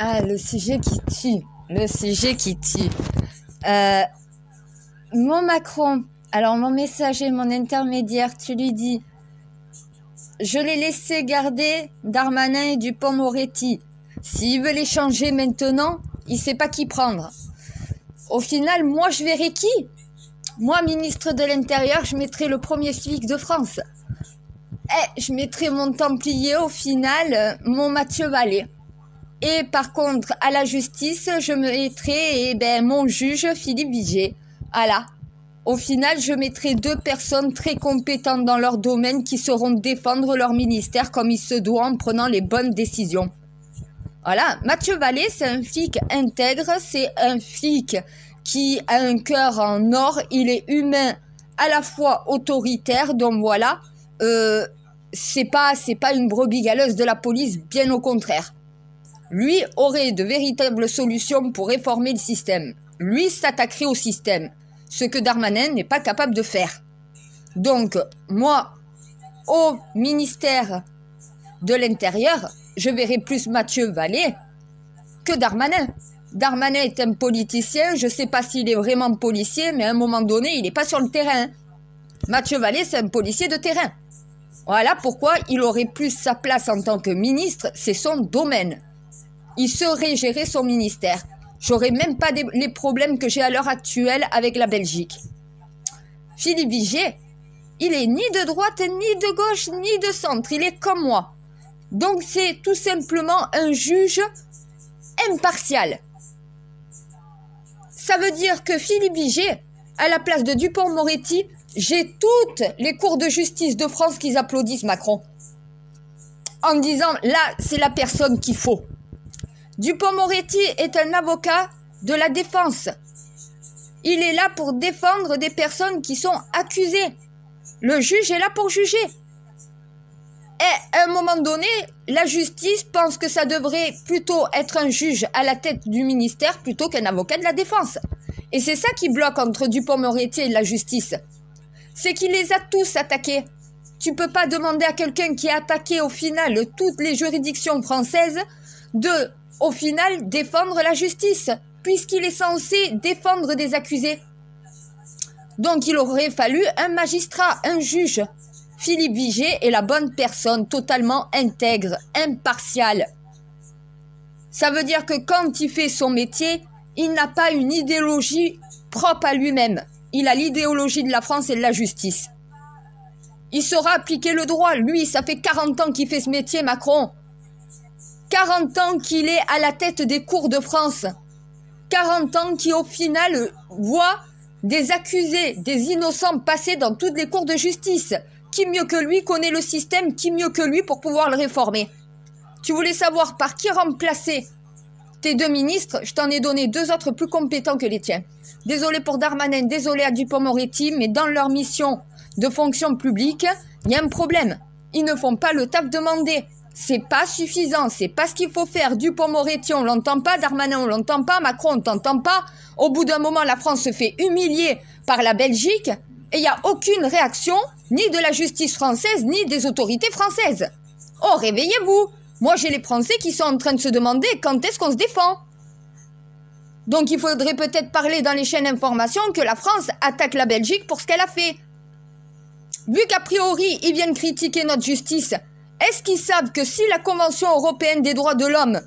Ah, le sujet qui tue. Le sujet qui tue. Mon Macron, alors mon messager, mon intermédiaire, tu lui dis, je l'ai laissé garder Darmanin et Dupond-Moretti. S'il veut les changer maintenant, il sait pas qui prendre. Au final, moi, je verrai qui? Moi, ministre de l'Intérieur, je mettrai le premier flic de France. Je mettrai mon Templier, au final, mon Mathieu Vallée. Et par contre, à la justice, je mettrai mon juge Philippe Vigier. Voilà. Au final, je mettrai deux personnes très compétentes dans leur domaine qui sauront défendre leur ministère comme il se doit en prenant les bonnes décisions. Voilà. Mathieu Vallée, c'est un flic intègre, c'est un flic qui a un cœur en or, il est humain, à la fois autoritaire, donc voilà. C'est pas une brebis galeuse de la police, bien au contraire. Lui aurait de véritables solutions pour réformer le système. Lui s'attaquerait au système, ce que Darmanin n'est pas capable de faire. Donc, moi, au ministère de l'Intérieur, je verrai plus Mathieu Vallée que Darmanin. Darmanin est un politicien, je ne sais pas s'il est vraiment policier, mais à un moment donné, il n'est pas sur le terrain. Mathieu Vallée, c'est un policier de terrain. Voilà pourquoi il aurait plus sa place en tant que ministre, c'est son domaine. Il saurait gérer son ministère. J'aurais même pas les problèmes que j'ai à l'heure actuelle avec la Belgique. Philippe Vigier, il est ni de droite, ni de gauche, ni de centre. Il est comme moi. Donc c'est tout simplement un juge impartial. Ça veut dire que Philippe Vigier, à la place de Dupond-Moretti, j'ai toutes les cours de justice de France qui applaudissent Macron. En disant, là, c'est la personne qu'il faut. Dupond-Moretti est un avocat de la défense. Il est là pour défendre des personnes qui sont accusées. Le juge est là pour juger. Et à un moment donné, la justice pense que ça devrait plutôt être un juge à la tête du ministère plutôt qu'un avocat de la défense. Et c'est ça qui bloque entre Dupond-Moretti et la justice. C'est qu'il les a tous attaqués. Tu peux pas demander à quelqu'un qui a attaqué au final toutes les juridictions françaises de, au final, défendre la justice, puisqu'il est censé défendre des accusés. Donc il aurait fallu un magistrat, un juge. Philippe Vigier est la bonne personne, totalement intègre, impartiale. Ça veut dire que quand il fait son métier, il n'a pas une idéologie propre à lui-même. Il a l'idéologie de la France et de la justice. Il saura appliquer le droit. Lui, ça fait 40 ans qu'il fait ce métier, Macron. 40 ans qu'il est à la tête des cours de France. 40 ans qui, au final, voit des accusés, des innocents passer dans toutes les cours de justice. Qui mieux que lui connaît le système, qui mieux que lui pour pouvoir le réformer? Tu voulais savoir par qui remplacer tes deux ministres? Je t'en ai donné deux autres plus compétents que les tiens. Désolé pour Darmanin, désolé à Dupond-Moretti, mais dans leur mission de fonction publique, il y a un problème. Ils ne font pas le taf demandé. C'est pas suffisant, c'est pas ce qu'il faut faire. Dupond-Moretti, on l'entend pas, Darmanin, on l'entend pas, Macron, on t'entend pas. Au bout d'un moment, la France se fait humilier par la Belgique et il n'y a aucune réaction, ni de la justice française, ni des autorités françaises. Oh, réveillez-vous! Moi, j'ai les Français qui sont en train de se demander quand est-ce qu'on se défend. Donc, il faudrait peut-être parler dans les chaînes d'information que la France attaque la Belgique pour ce qu'elle a fait. Vu qu'a priori, ils viennent critiquer notre justice, est-ce qu'ils savent que si la Convention européenne des droits de l'homme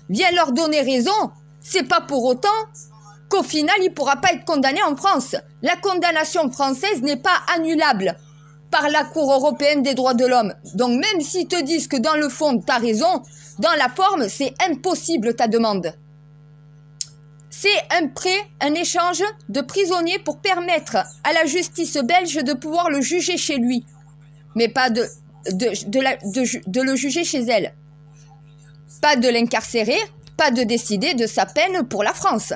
vient leur donner raison, c'est pas pour autant qu'au final, il ne pourra pas être condamné en France. La condamnation française n'est pas annulable par la Cour européenne des droits de l'homme. Donc même s'ils te disent que dans le fond, tu as raison, dans la forme, c'est impossible ta demande. C'est un prêt, un échange de prisonniers pour permettre à la justice belge de pouvoir le juger chez lui, mais pas de le juger chez elle. Pas de l'incarcérer, pas de décider de sa peine pour la France.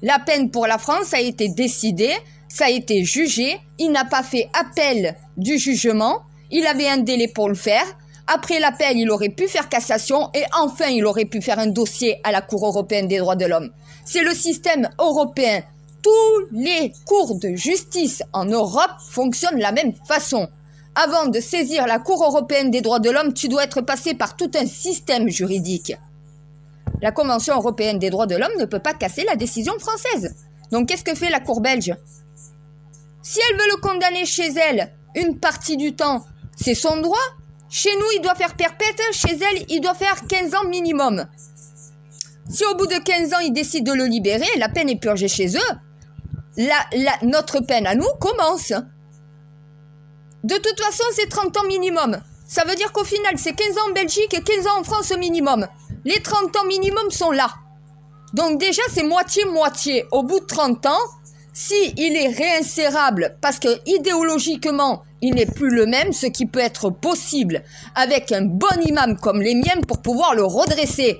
La peine pour la France a été décidée, ça a été jugé, il n'a pas fait appel du jugement, il avait un délai pour le faire. Après l'appel, il aurait pu faire cassation et enfin, il aurait pu faire un dossier à la Cour européenne des droits de l'homme. C'est le système européen. Tous les cours de justice en Europe fonctionnent de la même façon. Avant de saisir la Cour européenne des droits de l'homme, tu dois être passé par tout un système juridique. La Convention européenne des droits de l'homme ne peut pas casser la décision française. Donc qu'est-ce que fait la Cour belge? Si elle veut le condamner chez elle une partie du temps, c'est son droit. Chez nous, il doit faire perpète. Chez elle, il doit faire 15 ans minimum. Si au bout de 15 ans, ils décident de le libérer, la peine est purgée chez eux, notre peine à nous commence. De toute façon, c'est 30 ans minimum. Ça veut dire qu'au final, c'est 15 ans en Belgique et 15 ans en France minimum. Les 30 ans minimum sont là. Donc déjà, c'est moitié-moitié. Au bout de 30 ans, si il est réinsérable, parce que idéologiquement, il n'est plus le même, ce qui peut être possible avec un bon imam comme les miens pour pouvoir le redresser.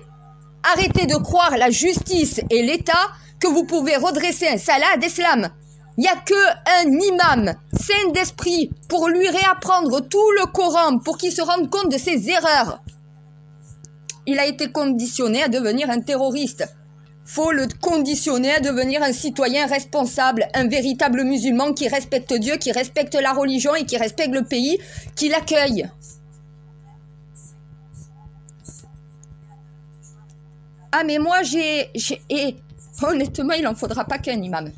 Arrêtez de croire la justice et l'État que vous pouvez redresser un Salah d'Islam. Il n'y a qu'un imam sain d'esprit pour lui réapprendre tout le Coran pour qu'il se rende compte de ses erreurs. Il a été conditionné à devenir un terroriste. Faut le conditionner à devenir un citoyen responsable, un véritable musulman qui respecte Dieu, qui respecte la religion et qui respecte le pays qui l'accueille. Ah mais moi honnêtement, il n'en faudra pas qu'un imam.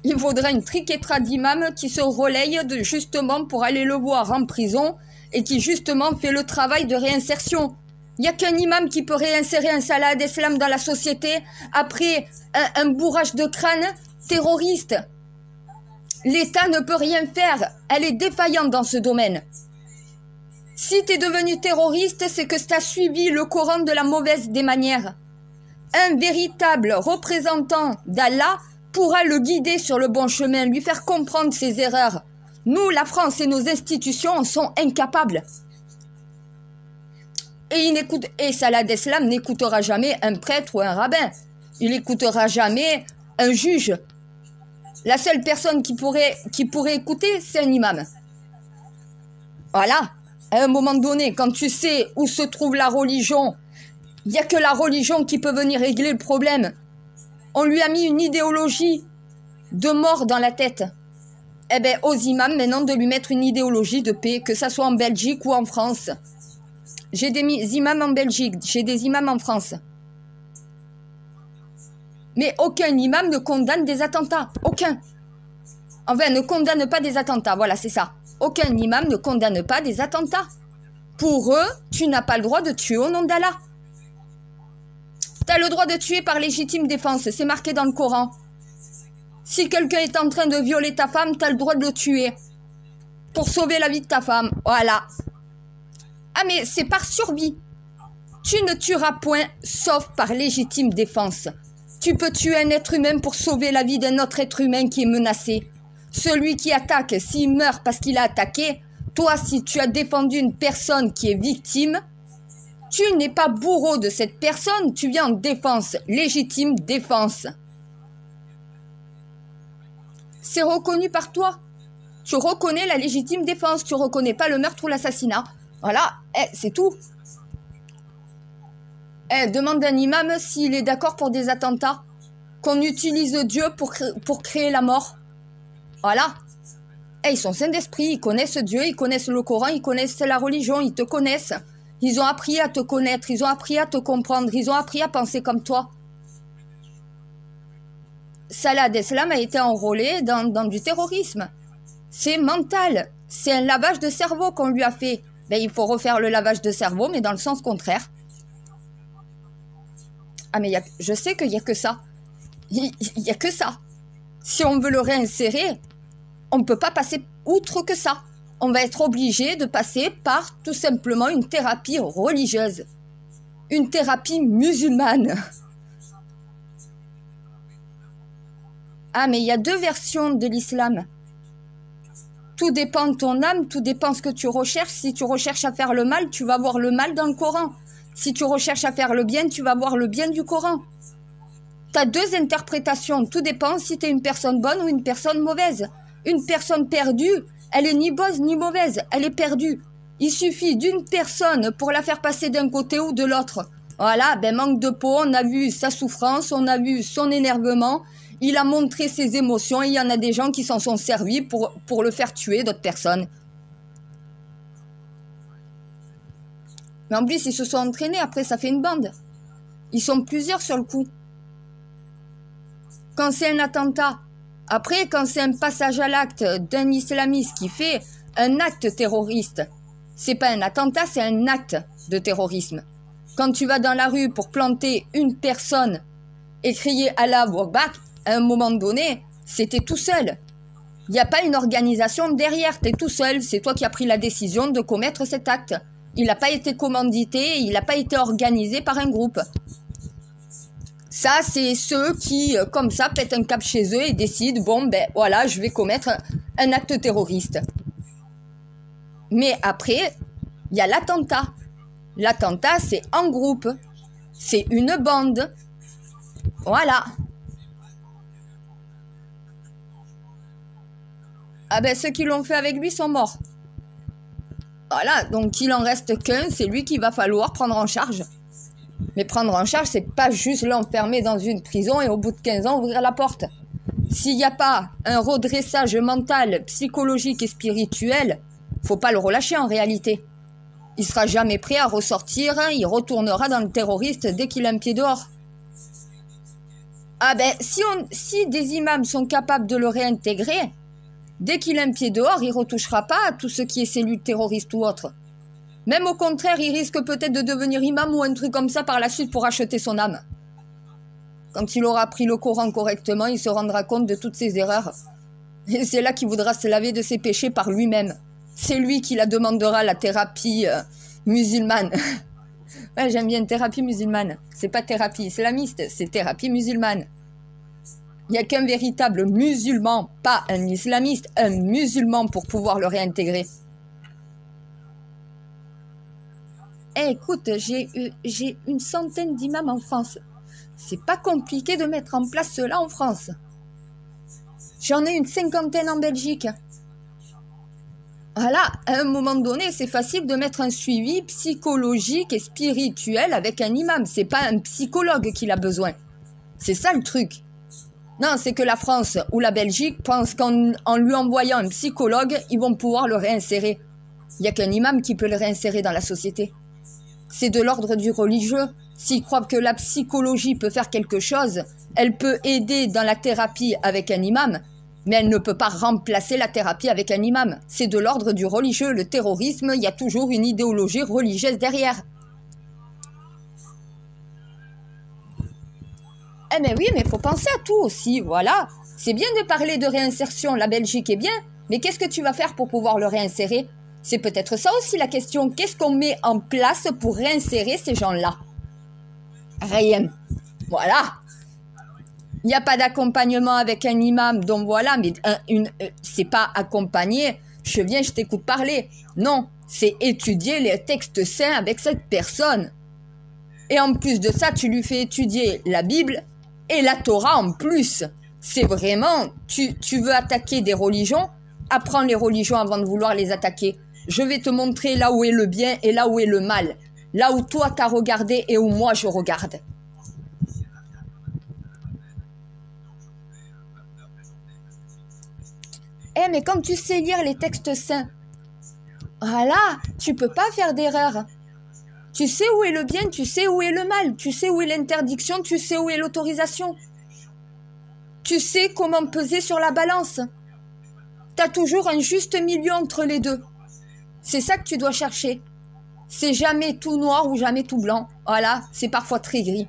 Il faudra une triquetra d'imams qui se relaye justement pour aller le voir en prison et qui justement fait le travail de réinsertion. Il n'y a qu'un imam qui peut réinsérer un Salah d'Islam dans la société après un bourrage de crâne terroriste. L'État ne peut rien faire. Elle est défaillante dans ce domaine. Si tu es devenu terroriste, c'est que tu as suivi le Coran de la mauvaise des manières. Un véritable représentant d'Allah pourra le guider sur le bon chemin, lui faire comprendre ses erreurs. Nous, la France et nos institutions sont incapables. Et Salah d'Islam n'écoutera jamais un prêtre ou un rabbin. Il n'écoutera jamais un juge. La seule personne qui pourrait écouter, c'est un imam. Voilà. À un moment donné, quand tu sais où se trouve la religion, il n'y a que la religion qui peut venir régler le problème. On lui a mis une idéologie de mort dans la tête. Eh bien, aux imams, maintenant, de lui mettre une idéologie de paix, que ça soit en Belgique ou en France. J'ai des imams en Belgique, j'ai des imams en France. Mais aucun imam ne condamne des attentats. Aucun. Enfin, ne condamne pas des attentats, voilà, c'est ça. Aucun imam ne condamne pas des attentats. Pour eux, tu n'as pas le droit de tuer au nom d'Allah. Tu as le droit de tuer par légitime défense, c'est marqué dans le Coran. Si quelqu'un est en train de violer ta femme, tu as le droit de le tuer. Pour sauver la vie de ta femme, voilà. Ah mais c'est par survie. Tu ne tueras point sauf par légitime défense. Tu peux tuer un être humain pour sauver la vie d'un autre être humain qui est menacé. Celui qui attaque, s'il meurt parce qu'il a attaqué, toi si tu as défendu une personne qui est victime, tu n'es pas bourreau de cette personne, tu viens en défense, légitime défense. C'est reconnu par toi. Tu reconnais la légitime défense, tu reconnais pas le meurtre ou l'assassinat. Voilà, c'est tout. Demande à un imam s'il est d'accord pour des attentats, qu'on utilise Dieu pour créer la mort. Voilà. Ils sont saints d'esprit, ils connaissent Dieu, ils connaissent le Coran, ils connaissent la religion, ils te connaissent. Ils ont appris à te connaître, ils ont appris à te comprendre, ils ont appris à penser comme toi. Salah d'Islam a été enrôlé dans du terrorisme. C'est mental, c'est un lavage de cerveau qu'on lui a fait. Ben, il faut refaire le lavage de cerveau, mais dans le sens contraire. Ah mais je sais qu'il n'y a que ça. Il n'y a que ça. Si on veut le réinsérer, on ne peut pas passer outre que ça. On va être obligé de passer par tout simplement une thérapie religieuse. Une thérapie musulmane. Ah mais il y a deux versions de l'islam. Tout dépend de ton âme, tout dépend de ce que tu recherches. Si tu recherches à faire le mal, tu vas voir le mal dans le Coran. Si tu recherches à faire le bien, tu vas voir le bien du Coran. Tu as deux interprétations, tout dépend si tu es une personne bonne ou une personne mauvaise. Une personne perdue, elle est ni bonne ni mauvaise, elle est perdue. Il suffit d'une personne pour la faire passer d'un côté ou de l'autre. Voilà, ben manque de peau, on a vu sa souffrance, on a vu son énervement, il a montré ses émotions et il y en a des gens qui s'en sont servis pour le faire tuer d'autres personnes. Mais en plus, ils se sont entraînés, après ça fait une bande. Ils sont plusieurs sur le coup. Quand c'est un attentat, après, quand c'est un passage à l'acte d'un islamiste qui fait un acte terroriste, c'est pas un attentat, c'est un acte de terrorisme. Quand tu vas dans la rue pour planter une personne et crier Allah Akbar, à un moment donné, c'était tout seul. Il n'y a pas une organisation derrière, tu es tout seul, c'est toi qui as pris la décision de commettre cet acte. Il n'a pas été commandité, il n'a pas été organisé par un groupe. Ça, c'est ceux qui, comme ça, pètent un cap chez eux et décident, bon, ben voilà, je vais commettre un acte terroriste. Mais après, il y a l'attentat. L'attentat, c'est en groupe. C'est une bande. Voilà. Ah ben, ceux qui l'ont fait avec lui sont morts. Voilà, donc il en reste qu'un, c'est lui qu'il va falloir prendre en charge. Mais prendre en charge, c'est pas juste l'enfermer dans une prison et au bout de 15 ans, ouvrir la porte. S'il n'y a pas un redressage mental, psychologique et spirituel, faut pas le relâcher en réalité. Il sera jamais prêt à ressortir, il retournera dans le terroriste dès qu'il a un pied dehors. Ah ben, si des imams sont capables de le réintégrer, dès qu'il a un pied dehors, il retouchera pas à tout ce qui est cellule terroriste ou autre. Même au contraire, il risque peut-être de devenir imam ou un truc comme ça par la suite pour acheter son âme. Quand il aura pris le Coran correctement, il se rendra compte de toutes ses erreurs. Et c'est là qu'il voudra se laver de ses péchés par lui-même. C'est lui qui la demandera, la thérapie musulmane. Ouais, j'aime bien thérapie musulmane. C'est pas thérapie islamiste, c'est thérapie musulmane. Il n'y a qu'un véritable musulman, pas un islamiste, un musulman pour pouvoir le réintégrer. Eh, écoute, j'ai une centaine d'imams en France. C'est pas compliqué de mettre en place cela en France. J'en ai une cinquantaine en Belgique. Voilà, à un moment donné, c'est facile de mettre un suivi psychologique et spirituel avec un imam. C'est pas un psychologue qu'il a besoin. C'est ça le truc. Non, c'est que la France ou la Belgique pensent qu'en lui envoyant un psychologue, ils vont pouvoir le réinsérer. Il n'y a qu'un imam qui peut le réinsérer dans la société. C'est de l'ordre du religieux. S'ils croient que la psychologie peut faire quelque chose, elle peut aider dans la thérapie avec un imam, mais elle ne peut pas remplacer la thérapie avec un imam. C'est de l'ordre du religieux. Le terrorisme, il y a toujours une idéologie religieuse derrière. Eh mais oui, mais il faut penser à tout aussi, voilà. C'est bien de parler de réinsertion, la Belgique est bien, mais qu'est-ce que tu vas faire pour pouvoir le réinsérer? C'est peut-être ça aussi la question. Qu'est-ce qu'on met en place pour réinsérer ces gens-là? Rien. Voilà. Il n'y a pas d'accompagnement avec un imam, donc voilà, mais c'est pas accompagné, je viens, je t'écoute parler. Non, c'est étudier les textes saints avec cette personne. Et en plus de ça, tu lui fais étudier la Bible et la Torah en plus. C'est vraiment, tu veux attaquer des religions, apprends les religions avant de vouloir les attaquer. Je vais te montrer là où est le bien et là où est le mal. Là où toi t'as regardé et où moi je regarde. Eh mais quand tu sais lire les textes saints, voilà, tu peux pas faire d'erreur. Tu sais où est le bien, tu sais où est le mal, tu sais où est l'interdiction, tu sais où est l'autorisation. Tu sais comment peser sur la balance. T'as toujours un juste milieu entre les deux. C'est ça que tu dois chercher. C'est jamais tout noir ou jamais tout blanc. Voilà, c'est parfois très gris.